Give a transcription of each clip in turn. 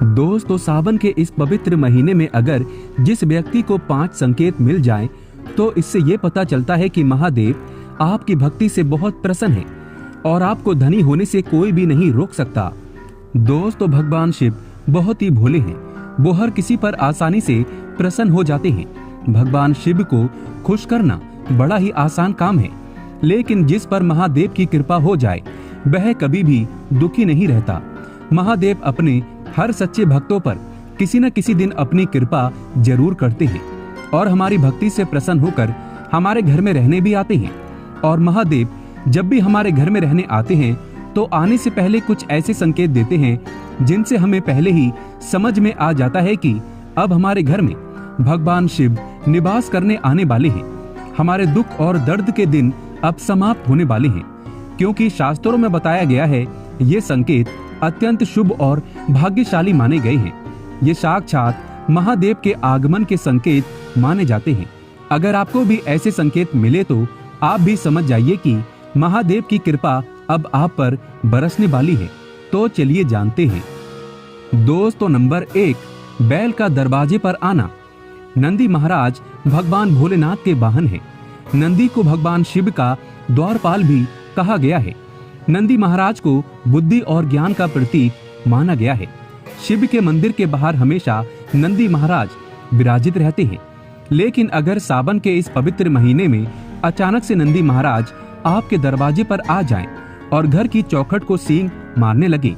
दोस्तों, सावन के इस पवित्र महीने में अगर जिस व्यक्ति को 5 संकेत मिल जाएं, तो इससे ये पता चलता है कि महादेव आपकी भक्ति से बहुत प्रसन्न है और आपको धनी होने से कोई भी नहीं रोक सकता। दोस्तों, भगवान शिव बहुत ही भोले हैं। वो हर किसी पर आसानी से प्रसन्न हो जाते हैं। भगवान शिव को खुश करना बड़ा ही आसान काम है, लेकिन जिस पर महादेव की कृपा हो जाए वह कभी भी दुखी नहीं रहता। महादेव अपने हर सच्चे भक्तों पर किसी न किसी दिन अपनी कृपा जरूर करते हैं और हमारी भक्ति से प्रसन्न होकर हमारे घर में रहने भी आते हैं। और महादेव जब भी हमारे घर में रहने आते हैं तो आने से पहले कुछ ऐसे संकेत देते हैं जिनसे हमें पहले ही समझ में आ जाता है कि अब हमारे घर में भगवान शिव निवास करने आने वाले हैं। हमारे दुख और दर्द के दिन अब समाप्त होने वाले हैं, क्योंकि शास्त्रों में बताया गया है ये संकेत अत्यंत शुभ और भाग्यशाली माने गए हैं। ये साक्षात महादेव के आगमन के संकेत माने जाते हैं। अगर आपको भी ऐसे संकेत मिले तो आप भी समझ जाइए कि महादेव की कृपा अब आप पर बरसने वाली है। तो चलिए जानते हैं। दोस्तों, नंबर 1, बैल का दरवाजे पर आना। नंदी महाराज भगवान भोलेनाथ के वाहन हैं। नंदी को भगवान शिव का द्वारपाल भी कहा गया है। नंदी महाराज को बुद्धि और ज्ञान का प्रतीक माना गया है। शिव के मंदिर के बाहर हमेशा नंदी महाराज विराजित रहते हैं, लेकिन अगर सावन के इस पवित्र महीने में अचानक से नंदी महाराज आपके दरवाजे पर आ जाएं और घर की चौखट को सींग मारने लगे,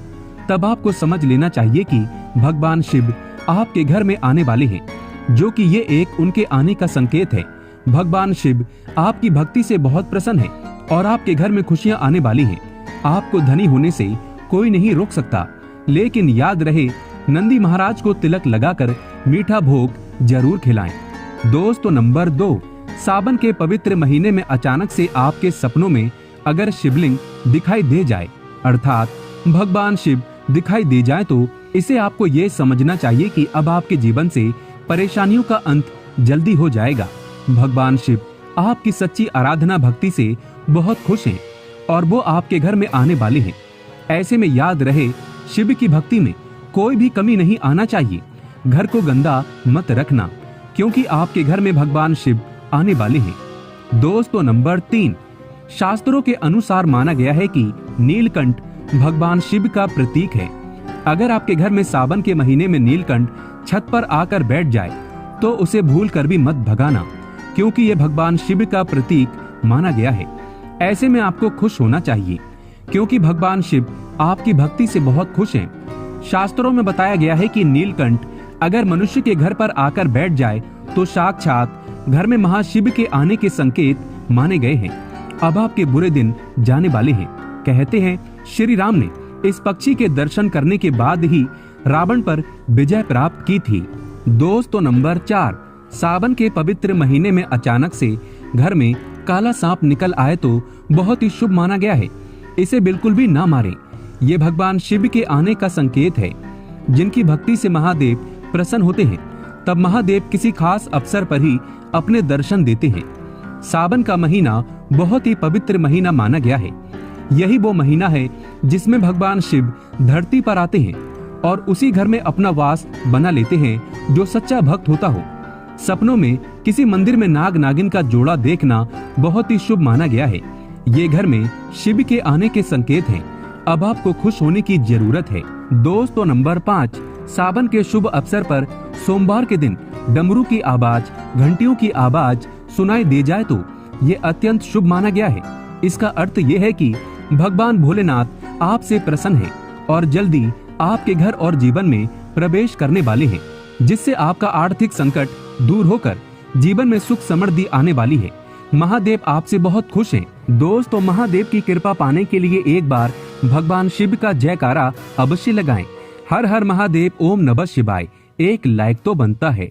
तब आपको समझ लेना चाहिए कि भगवान शिव आपके घर में आने वाले हैं, जो कि ये एक उनके आने का संकेत है। भगवान शिव आपकी भक्ति से बहुत प्रसन्न है और आपके घर में खुशियां आने वाली हैं। आपको धनी होने से कोई नहीं रोक सकता, लेकिन याद रहे नंदी महाराज को तिलक लगाकर मीठा भोग जरूर खिलाएं। दोस्तों, नंबर 2, सावन के पवित्र महीने में अचानक से आपके सपनों में अगर शिवलिंग दिखाई दे जाए, अर्थात भगवान शिव दिखाई दे जाए, तो इसे आपको ये समझना चाहिए कि अब आपके जीवन से परेशानियों का अंत जल्दी हो जाएगा। भगवान शिव आपकी सच्ची आराधना भक्ति से बहुत खुश हैं और वो आपके घर में आने वाले हैं। ऐसे में याद रहे, शिव की भक्ति में कोई भी कमी नहीं आना चाहिए। घर को गंदा मत रखना, क्योंकि आपके घर में भगवान शिव आने वाले हैं। दोस्तों, नंबर 3, शास्त्रों के अनुसार माना गया है कि नीलकंठ भगवान शिव का प्रतीक है। अगर आपके घर में सावन के महीने में नीलकंठ छत पर आकर बैठ जाए तो उसे भूल कर भी मत भगाना, क्योंकि यह भगवान शिव का प्रतीक माना गया है। ऐसे में आपको खुश होना चाहिए, क्योंकि भगवान शिव आपकी भक्ति से बहुत खुश हैं। शास्त्रों में बताया गया है कि नीलकंठ अगर मनुष्य के घर पर आकर बैठ जाए तो साक्षात घर में महाशिव के आने के संकेत माने गए हैं। अब आपके बुरे दिन जाने वाले हैं। कहते हैं श्री राम ने इस पक्षी के दर्शन करने के बाद ही रावण पर विजय प्राप्त की थी। दोस्तों, नंबर 4, सावन के पवित्र महीने में अचानक से घर में काला सांप निकल आए तो बहुत ही शुभ माना गया है। इसे बिल्कुल भी ना मारें। ये भगवान शिव के आने का संकेत है। जिनकी भक्ति से महादेव प्रसन्न होते हैं, तब महादेव किसी खास अवसर पर ही अपने दर्शन देते हैं। सावन का महीना बहुत ही पवित्र महीना माना गया है। यही वो महीना है जिसमें भगवान शिव धरती पर आते हैं और उसी घर में अपना वास बना लेते हैं जो सच्चा भक्त होता हो। सपनों में किसी मंदिर में नाग नागिन का जोड़ा देखना बहुत ही शुभ माना गया है। ये घर में शिव के आने के संकेत हैं। अब आपको खुश होने की जरूरत है। दोस्तों, नंबर 5, सावन के शुभ अवसर पर सोमवार के दिन डमरू की आवाज, घंटियों की आवाज सुनाई दे जाए तो ये अत्यंत शुभ माना गया है। इसका अर्थ ये है कि भगवान भोलेनाथ आपसे प्रसन्न है और जल्दी आपके घर और जीवन में प्रवेश करने वाले हैं, जिससे आपका आर्थिक संकट दूर होकर जीवन में सुख समृद्धि आने वाली है। महादेव आपसे बहुत खुश हैं। दोस्तों, महादेव की कृपा पाने के लिए एक बार भगवान शिव का जयकारा अवश्य लगाएं। हर हर महादेव, ओम नमः शिवाय। एक लाइक तो बनता है।